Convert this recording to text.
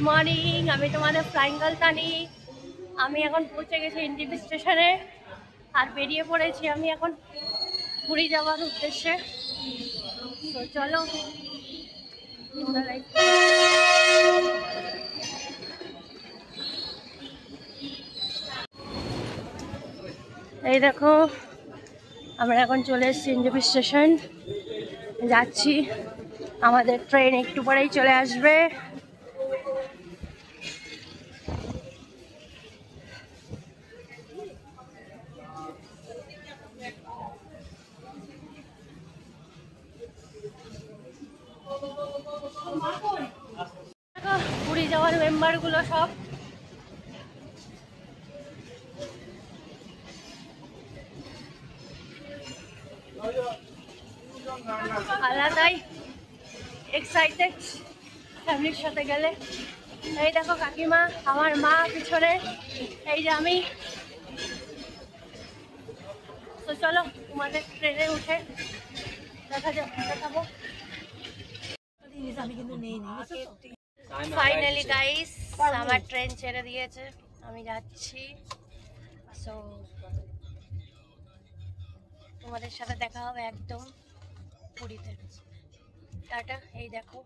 Morning, আমি তোমাদের flying girl তানি। আমি এখন পৌঁছে গেছি এনটিপি স্টেশনে আর বেরিয়ে পড়েছি আমি এখন পুরী যাওয়ার উদ্দেশ্যে। তো চলো, এই দেখো আমরা এখন চলে এসেছি এনটিপি স্টেশন, যাচ্ছি। আমাদের ট্রেন একটু পরেই চলে আসবে। পুরী যাওয়ার মেম্বারগুলো সব আলাদাই এক্সাইটেড ফ্যামিলির সাথে গেলে। এই দেখো কাকিমা, আমার মা পিছনে, এই যে আমি। তো চলো তোমাদের ট্রেনে উঠে দেখাবো। ফাইনালি গাইস, আমার ট্রেন ছেড়ে দিয়েছে, আমি যাচ্ছি। সো তোমাদের সাথে দেখা হবে একদম পুরীতে। টাটা। এই দেখো